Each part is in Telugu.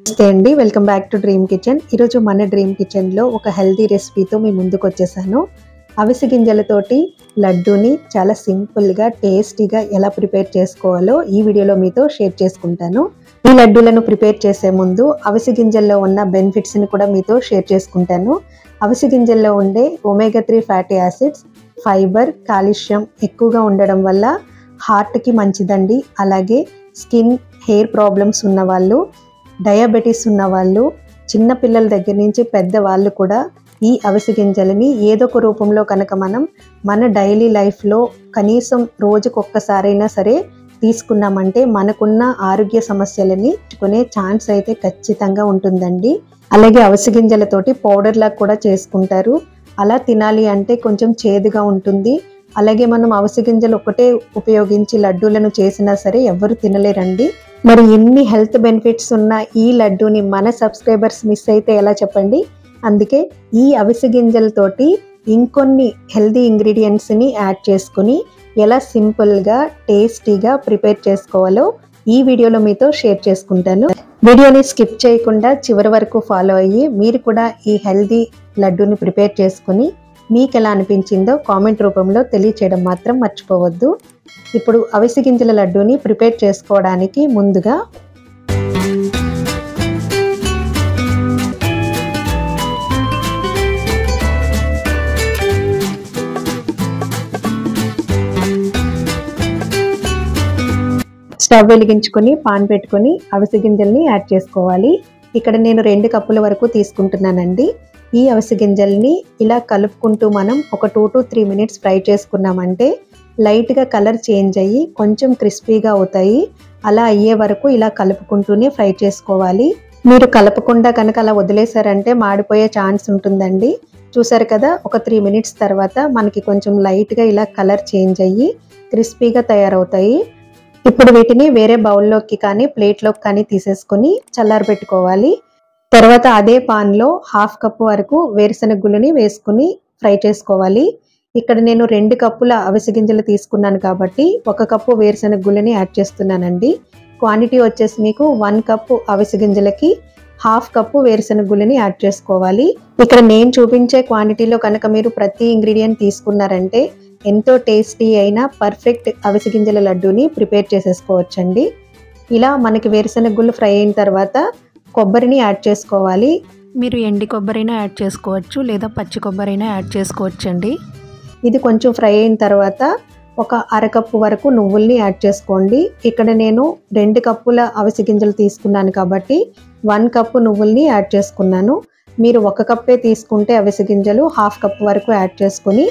నమస్తే అండి, welcome back to dream kitchen. ఈరోజు మన డ్రీమ్ కిచెన్లో ఒక హెల్తీ రెసిపీతో మీ ముందుకు వచ్చేసాను. అవిసె గింజలతోటి లడ్డూని చాలా సింపుల్గా టేస్టీగా ఎలా ప్రిపేర్ చేసుకోవాలో ఈ వీడియోలో మీతో షేర్ చేసుకుంటాను. ఈ లడ్డూలను ప్రిపేర్ చేసే ముందు అవిసె గింజల్లో ఉన్న బెనిఫిట్స్ని కూడా మీతో షేర్ చేసుకుంటాను. అవిసె గింజల్లో ఉండే omega 3 fatty acids, fibre, calcium ఎక్కువగా ఉండడం వల్ల హార్ట్కి మంచిదండి. అలాగే స్కిన్, హెయిర్ ప్రాబ్లమ్స్ ఉన్నవాళ్ళు, డయాబెటీస్ ఉన్నవాళ్ళు, చిన్న పిల్లల దగ్గర నుంచి పెద్దవాళ్ళు కూడా ఈ అవిసె గింజలని ఏదో ఒక రూపంలో కనుక మనం మన డైలీ లైఫ్లో కనీసం రోజుకొక్కసారైనా సరే తీసుకున్నామంటే మనకున్న ఆరోగ్య సమస్యలని కొనే ఛాన్స్ అయితే ఖచ్చితంగా ఉంటుందండి. అలాగే అవిసె గింజలతోటి పౌడర్లా కూడా చేసుకుంటారు. అలా తినాలి అంటే కొంచెం చేదుగా ఉంటుంది. అలాగే మనం అవిసె గింజలు ఒకటే ఉపయోగించి లడ్డూలను చేసినా సరే ఎవరు తినలేరండి. మరి ఎన్ని హెల్త్ బెనిఫిట్స్ ఉన్న ఈ లడ్డూని మన సబ్స్క్రైబర్స్ మిస్ అయితే ఎలా చెప్పండి. అందుకే ఈ అవిసె గింజలతోటి ఇంకొన్ని హెల్తీ ఇంగ్రీడియంట్స్ని యాడ్ చేసుకుని ఎలా సింపుల్గా టేస్టీగా ప్రిపేర్ చేసుకోవాలో ఈ వీడియోలో మీతో షేర్ చేసుకుంటాను. వీడియోని స్కిప్ చేయకుండా చివరి వరకు ఫాలో అయ్యి మీరు కూడా ఈ హెల్తీ లడ్డూని ప్రిపేర్ చేసుకుని మీకు ఎలా అనిపించిందో కామెంట్ రూపంలో తెలియచేయడం మాత్రం మర్చిపోవద్దు. ఇప్పుడు అవిసె గింజల లడ్డూని ప్రిపేర్ చేసుకోవడానికి ముందుగా స్టవ్ వెలిగించుకొని పాన్ పెట్టుకొని అవిసె గింజల్ని యాడ్ చేసుకోవాలి. ఇక్కడ నేను 2 కప్పుల వరకు తీసుకుంటున్నానండి. ఈ అవిసె గింజల్ని ఇలా కలుపుకుంటూ మనం ఒక 2 to 3 మినిట్స్ ఫ్రై చేసుకున్నామంటే లైట్గా కలర్ చేంజ్ అయ్యి కొంచెం క్రిస్పీగా అవుతాయి. అలా అయ్యే వరకు ఇలా కలుపుకుంటూనే ఫ్రై చేసుకోవాలి. మీరు కలపకుండా కనుక అలా వదిలేశారంటే మాడిపోయే ఛాన్స్ ఉంటుందండి. చూసారు కదా, ఒక 3 మినిట్స్ తర్వాత మనకి కొంచెం లైట్గా ఇలా కలర్ చేంజ్ అయ్యి క్రిస్పీగా తయారవుతాయి. ఇప్పుడు వీటిని వేరే బౌల్లోకి కానీ ప్లేట్లోకి కానీ తీసేసుకొని చల్లారబెట్టుకోవాలి. తర్వాత అదే పాన్లో 1/2 కప్పు వరకు వేరుశనగ గుళ్ళని వేసుకుని ఫ్రై చేసుకోవాలి. ఇక్కడ నేను 2 కప్పుల అవిసె గింజలు తీసుకున్నాను కాబట్టి 1 కప్పు వేరుశనగ గుళ్ళని యాడ్ చేస్తున్నానండి. క్వాంటిటీ వచ్చేసి మీకు 1 కప్పు అవిసె గింజలకి 1/2 కప్పు వేరుశనగ గుళ్ళని యాడ్ చేసుకోవాలి. ఇక్కడ నేను చూపించే క్వాంటిటీలో కనుక మీరు ప్రతి ఇంగ్రీడియంట్ తీసుకున్నారంటే ఎంతో టేస్టీ అయిన పర్ఫెక్ట్ అవిసె గింజల లడ్డూని ప్రిపేర్ చేసేసుకోవచ్చండి. ఇలా మనకి వేరుశనగ గుళ్ళు ఫ్రై అయిన తర్వాత కొబ్బరిని యాడ్ చేసుకోవాలి. మీరు ఎండి కొబ్బరైనా యాడ్ చేసుకోవచ్చు, లేదా పచ్చి కొబ్బరైనా యాడ్ చేసుకోవచ్చండి. ఇది కొంచెం ఫ్రై అయిన తర్వాత ఒక 1/2 కప్పు వరకు నువ్వుల్ని యాడ్ చేసుకోండి. ఇక్కడ నేను 2 కప్పుల అవిసె గింజలు తీసుకున్నాను కాబట్టి 1 కప్పు నువ్వుల్ని యాడ్ చేసుకున్నాను. మీరు 1 కప్పే తీసుకుంటే అవిసె గింజలు 1/2 కప్పు వరకు యాడ్ చేసుకొని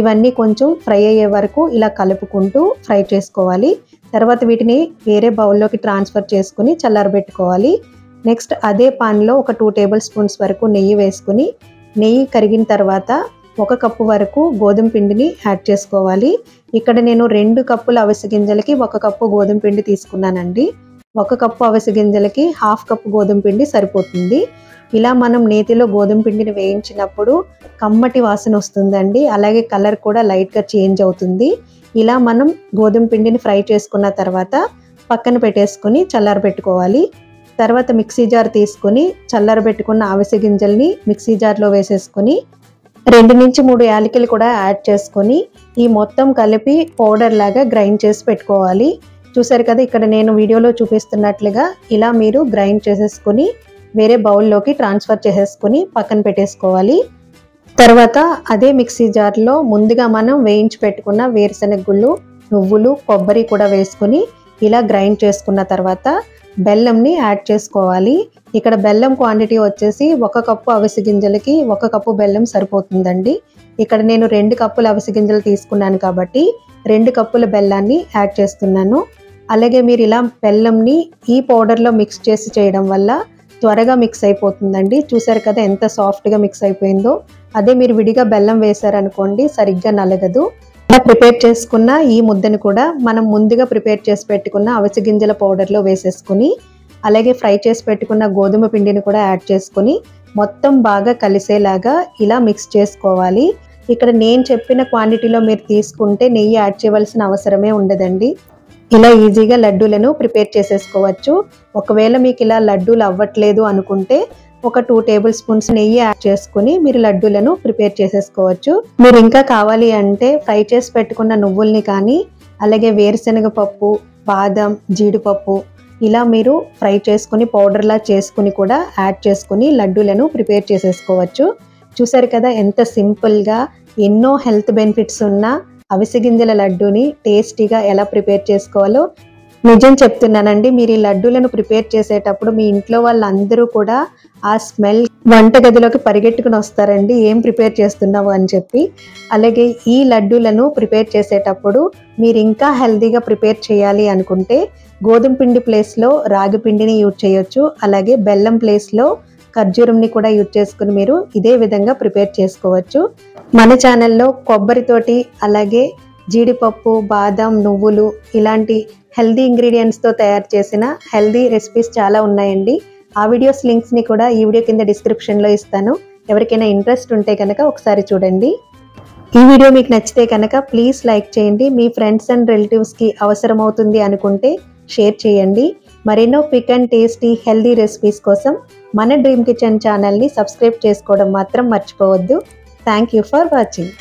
ఇవన్నీ కొంచెం ఫ్రై అయ్యే వరకు ఇలా కలుపుకుంటూ ఫ్రై చేసుకోవాలి. తర్వాత వీటిని వేరే బౌల్లోకి ట్రాన్స్ఫర్ చేసుకుని చల్లారబెట్టుకోవాలి. నెక్స్ట్ అదే పాన్లో ఒక 2 టేబుల్ స్పూన్స్ వరకు నెయ్యి వేసుకుని నెయ్యి కరిగిన తర్వాత 1 కప్పు వరకు గోధుమ పిండిని యాడ్ చేసుకోవాలి. ఇక్కడ నేను 2 కప్పుల అవిసె గింజలకి 1 కప్పు గోధుమ పిండి తీసుకున్నానండి. 1 కప్పు అవిసె గింజలకి 1/2 కప్పు గోధుమ పిండి సరిపోతుంది. ఇలా మనం నేతిలో గోధుమ పిండిని వేయించినప్పుడు కమ్మటి వాసన వస్తుందండి. అలాగే కలర్ కూడా లైట్గా చేంజ్ అవుతుంది. ఇలా మనం గోధుమ పిండిని ఫ్రై చేసుకున్న తర్వాత పక్కన పెట్టేసుకుని చల్లారబెట్టుకోవాలి. తర్వాత మిక్సీ జార్ తీసుకొని చల్లారబెట్టుకున్న అవిసె గింజల్ని మిక్సీ జార్లో వేసేసుకొని 2 నుంచి 3 యాలకులు కూడా యాడ్ చేసుకొని ఈ మొత్తం కలిపి పౌడర్ లాగా గ్రైండ్ చేసి పెట్టుకోవాలి. చూసారు కదా, ఇక్కడ నేను వీడియోలో చూపిస్తున్నట్లుగా ఇలా మీరు గ్రైండ్ చేసేసుకొని వేరే బౌల్లోకి ట్రాన్స్ఫర్ చేసేసుకొని పక్కన పెట్టేసుకోవాలి. తర్వాత అదే మిక్సీ జార్లో ముందుగా మనం వేయించి పెట్టుకున్న వేరుశనగ గుళ్ళు, నువ్వులు, కొబ్బరి కూడా వేసుకొని ఇలా గ్రైండ్ చేసుకున్న తర్వాత బెల్లంని యాడ్ చేసుకోవాలి. ఇక్కడ బెల్లం క్వాంటిటీ వచ్చేసి 1 కప్పు అవిసె గింజలకి 1 కప్పు బెల్లం సరిపోతుందండి. ఇక్కడ నేను 2 కప్పుల అవిసె గింజలు తీసుకున్నాను కాబట్టి 2 కప్పుల బెల్లాన్ని యాడ్ చేస్తున్నాను. అలాగే మీరు ఇలా బెల్లంని ఈ పౌడర్లో మిక్స్ చేసి చేయడం వల్ల త్వరగా మిక్స్ అయిపోతుందండి. చూసారు కదా ఎంత సాఫ్ట్గా మిక్స్ అయిపోయిందో. అదే మీరు విడిగా బెల్లం వేశారనుకోండి సరిగ్గా నలగదు. ఇలా ప్రిపేర్ చేసుకున్న ఈ ముద్దను కూడా మనం ముందుగా ప్రిపేర్ చేసి పెట్టుకున్న అవిసె గింజల పౌడర్లో వేసేసుకుని అలాగే ఫ్రై చేసి పెట్టుకున్న గోధుమ పిండిని కూడా యాడ్ చేసుకుని మొత్తం బాగా కలిసేలాగా ఇలా మిక్స్ చేసుకోవాలి. ఇక్కడ నేను చెప్పిన క్వాంటిటీలో మీరు తీసుకుంటే నెయ్యి యాడ్ చేయవలసిన అవసరమే ఉండదండి. ఇలా ఈజీగా లడ్డూలను ప్రిపేర్ చేసేసుకోవచ్చు. ఒకవేళ మీకు ఇలా లడ్డూలు అవ్వట్లేదు అనుకుంటే ఒక 2 టేబుల్ స్పూన్స్ నెయ్యి యాడ్ చేసుకుని మీరు లడ్డూలను ప్రిపేర్ చేసేసుకోవచ్చు. మీరు ఇంకా కావాలి అంటే ఫ్రై చేసి పెట్టుకున్న నువ్వుల్ని కానీ అలాగే వేరుశనగ పప్పు, బాదం, జీడిపప్పు ఇలా మీరు ఫ్రై చేసుకుని పౌడర్లా చేసుకుని కూడా యాడ్ చేసుకుని లడ్డూలను ప్రిపేర్ చేసేసుకోవచ్చు. చూసారు కదా ఎంత సింపుల్గా ఎన్నో హెల్త్ బెనిఫిట్స్ ఉన్న అవిసె గింజల లడ్డూని టేస్టీగా ఎలా ప్రిపేర్ చేసుకోవాలో. నిజం చెప్తున్నానండి, మీరు ఈ లడ్డూలను ప్రిపేర్ చేసేటప్పుడు మీ ఇంట్లో వాళ్ళందరూ కూడా ఆ స్మెల్ వంటగదిలోకి పరిగెట్టుకుని వస్తారండి, ఏం ప్రిపేర్ చేస్తున్నావు అని చెప్పి. అలాగే ఈ లడ్డూలను ప్రిపేర్ చేసేటప్పుడు మీరు ఇంకా హెల్తీగా ప్రిపేర్ చేయాలి అనుకుంటే గోధుమ పిండి ప్లేస్లో రాగి పిండిని యూజ్ చేయొచ్చు. అలాగే బెల్లం ప్లేస్లో ఖర్జూరంని కూడా యూజ్ చేసుకుని మీరు ఇదే విధంగా ప్రిపేర్ చేసుకోవచ్చు. మన ఛానల్లో కొబ్బరితోటి అలాగే జీడిపప్పు, బాదం, నువ్వులు ఇలాంటి హెల్దీ ఇంగ్రీడియంట్స్తో తయారు చేసిన హెల్దీ రెసిపీస్ చాలా ఉన్నాయండి. ఆ వీడియోస్ లింక్స్ని కూడా ఈ వీడియో కింద డిస్క్రిప్షన్లో ఇస్తాను. ఎవరికైనా ఇంట్రెస్ట్ ఉంటే కనుక ఒకసారి చూడండి. ఈ వీడియో మీకు నచ్చితే కనుక ప్లీజ్ లైక్ చేయండి. మీ ఫ్రెండ్స్ అండ్ రిలేటివ్స్కి అవసరం అవుతుంది అనుకుంటే షేర్ చేయండి. మరెన్నో quick and tasty healthy recipes కోసం మన డ్రీమ్ కిచెన్ ఛానల్ని సబ్స్క్రైబ్ చేసుకోవడం మాత్రం మర్చిపోవద్దు. Thank you for watching.